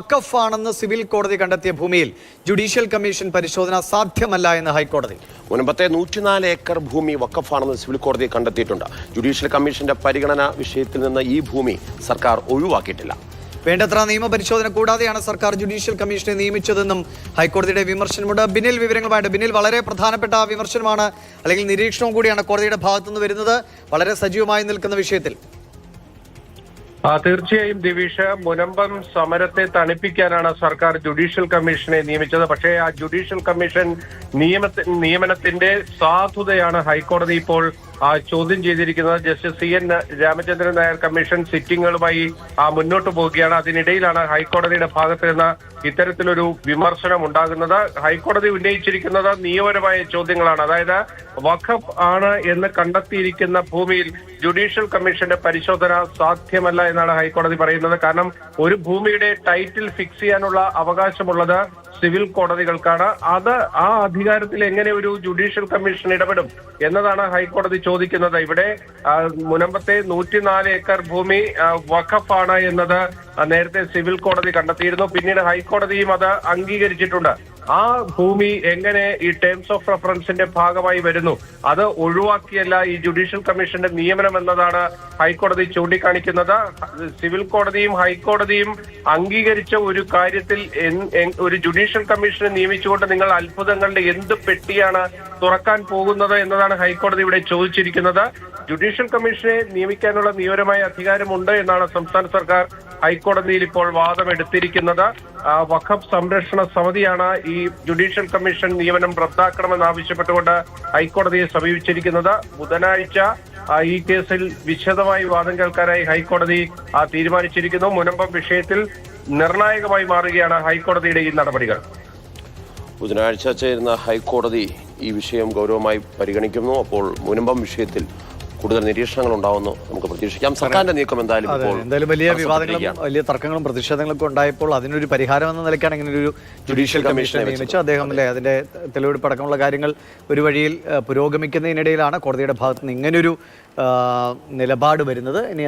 വഖഫാണെന്ന് civil കോടതി കണ്ടെത്തിയ ഭൂമിയിൽ ജുഡീഷ്യൽ കമ്മീഷൻ പരിശോധന സാധ്യമല്ല എന്ന് ഹൈക്കോടതി. മുൻപത്തെ 104 ഏക്കർ ഭൂമി വഖഫാണെന്ന് സിവിൽ കോടതി കണ്ടെത്തിയിട്ടുണ്ട്. ജുഡീഷ്യൽ കമ്മീഷന്റെ പരിഗണന വിഷയത്തിൽ നിന്ന് ഈ ഭൂമി സർക്കാർ ഒഴിവാക്കിയിട്ടില്ല. വേണ്ടത്ര നിയമപരിശോധന കൂടാതെയാണ് സർക്കാർ ജുഡീഷ്യൽ കമ്മീഷനെ നിയമിച്ചതെന്നും ഹൈക്കോടതിയുടെ വിമർശനമുണ്ട്. ബിനിൽ വിവരങ്ങളുമായിട്ട്. ബിനിൽ, വളരെ പ്രധാനപ്പെട്ട വിമർശനമാണ് അല്ലെങ്കിൽ നിരീക്ഷണവും കൂടിയാണ് കോടതിയുടെ ഭാഗത്തുനിന്ന് വരുന്നത് വളരെ സജീവമായി നിൽക്കുന്ന വിഷയത്തിൽ. തീർച്ചയായും ദിവിഷ, മുനമ്പം സമരത്തെ തണുപ്പിക്കാനാണ് സർക്കാർ ജുഡീഷ്യൽ കമ്മീഷനെ നിയമിച്ചത്. പക്ഷേ ആ ജുഡീഷ്യൽ കമ്മീഷൻ നിയമനത്തിന്റെ സാധുതയാണ് ഹൈക്കോടതി ഇപ്പോൾ ചോദ്യം ചെയ്തിരിക്കുന്നത്. Justice CN Ramachandran Nair commission സിറ്റിംഗുകളുമായി മുന്നോട്ട് പോവുകയാണ്. അതിനിടയിലാണ് ഹൈക്കോടതിയുടെ ഭാഗത്ത് നിന്ന് ഇത്തരത്തിലൊരു വിമർശനം ഉണ്ടാകുന്നത്. ഹൈക്കോടതി ഉന്നയിച്ചിരിക്കുന്നത് നിയമപരമായ ചോദ്യങ്ങളാണ്. അതായത് വഖഫ് ആണ് എന്ന് കണ്ടെത്തിയിരിക്കുന്ന ഭൂമിയിൽ ജുഡീഷ്യൽ കമ്മീഷന്റെ പരിശോധന സാധ്യമല്ല എന്നാണ് ഹൈക്കോടതി പറയുന്നത്. കാരണം ഒരു ഭൂമിയുടെ ടൈറ്റിൽ ഫിക്സ് ചെയ്യാനുള്ള അവകാശമുള്ളത് സിവിൽ കോടതികൾക്കാണ്. ആ അധികാരത്തിൽ എങ്ങനെ ഒരു ജുഡീഷ്യൽ കമ്മീഷൻ ഇടപെടും എന്നതാണ് ഹൈക്കോടതി ചോദിക്കുന്നത്. ഇവിടെ മുനമ്പത്തെ 104 ഏക്കർ ഭൂമി വഖഫാണ് എന്നത് നേരത്തെ സിവിൽ കോടതി കണ്ടെത്തിയിരുന്നു. പിന്നീട് ഹൈക്കോടതിയും അത് അംഗീകരിച്ചിട്ടുണ്ട്. ആ ഭൂമി എങ്ങനെ ഈ ടേംസ് ഓഫ് റെഫറൻസിന്റെ ഭാഗമായി വരുന്നു? അത് ഒഴിവാക്കിയല്ല ഈ ജുഡീഷ്യൽ കമ്മീഷന്റെ നിയമനം എന്നതാണ് ഹൈക്കോടതി ചൂണ്ടിക്കാണിക്കുന്നത്. സിവിൽ കോടതിയും ഹൈക്കോടതിയും അംഗീകരിച്ച ഒരു കാര്യത്തിൽ ഒരു ജുഡീഷ്യൽ കമ്മീഷനെ നിയമിച്ചുകൊണ്ട് നിങ്ങൾ അത്ഭുതങ്ങളുടെ എന്ത് പെട്ടിയാണ് തുറക്കാൻ പോകുന്നത് എന്നതാണ് ഹൈക്കോടതി ഇവിടെ ചോദിച്ചിരിക്കുന്നത്. ജുഡീഷ്യൽ കമ്മീഷനെ നിയമിക്കാനുള്ള നിയമപരമായ അധികാരമുണ്ട് എന്നാണ് സംസ്ഥാന സർക്കാർ ഹൈക്കോടതിയിൽ ഇപ്പോൾ വാദമെടുത്തിരിക്കുന്നത്. വഖഫ് സംരക്ഷണ സമിതിയാണ് ഈ ജുഡീഷ്യൽ കമ്മീഷൻ നിയമനം റദ്ദാക്കണമെന്നാവശ്യപ്പെട്ടുകൊണ്ട് ഹൈക്കോടതിയെ സമീപിച്ചിരിക്കുന്നത്. ബുധനാഴ്ച ഈ കേസിൽ വിശദമായി വാദം കേൾക്കാനായി ഹൈക്കോടതി തീരുമാനിച്ചിരിക്കുന്നു. മുനമ്പം വിഷയത്തിൽ നിർണായകമായി മാറുകയാണ് ഹൈക്കോടതിയുടെ ഈ നടപടികൾ. ബുധനാഴ്ച ചേരുന്ന ഹൈക്കോടതി ഈ വിഷയം ഗൗരവമായി പരിഗണിക്കുന്നു. അപ്പോൾ മുനമ്പം വിഷയത്തിൽ കൂടുതൽ നിരീക്ഷണങ്ങൾ ഉണ്ടാവുന്നു നമുക്ക് പ്രതീക്ഷിക്കാം. സർക്കാരിന്റെ നീക്കം എന്തായാലും വലിയ വിവാദങ്ങളും വലിയ തർക്കങ്ങളും പ്രതിഷേധങ്ങളൊക്കെ ഉണ്ടായപ്പോൾ അതിനൊരു പരിഹാരം എന്ന നിലയ്ക്കാണ് ഇങ്ങനെ ഒരു ജുഡീഷ്യൽ കമ്മീഷനെ നിയമിച്ചു. അദ്ദേഹം അതിന്റെ തെളിവെടുപ്പ് അടക്കമുള്ള കാര്യങ്ങൾ ഒരു വഴിയിൽ പുരോഗമിക്കുന്നതിനിടയിലാണ് കോടതിയുടെ ഭാഗത്തുനിന്ന് ഇങ്ങനൊരു നിലപാട് വരുന്നത്. ഇനി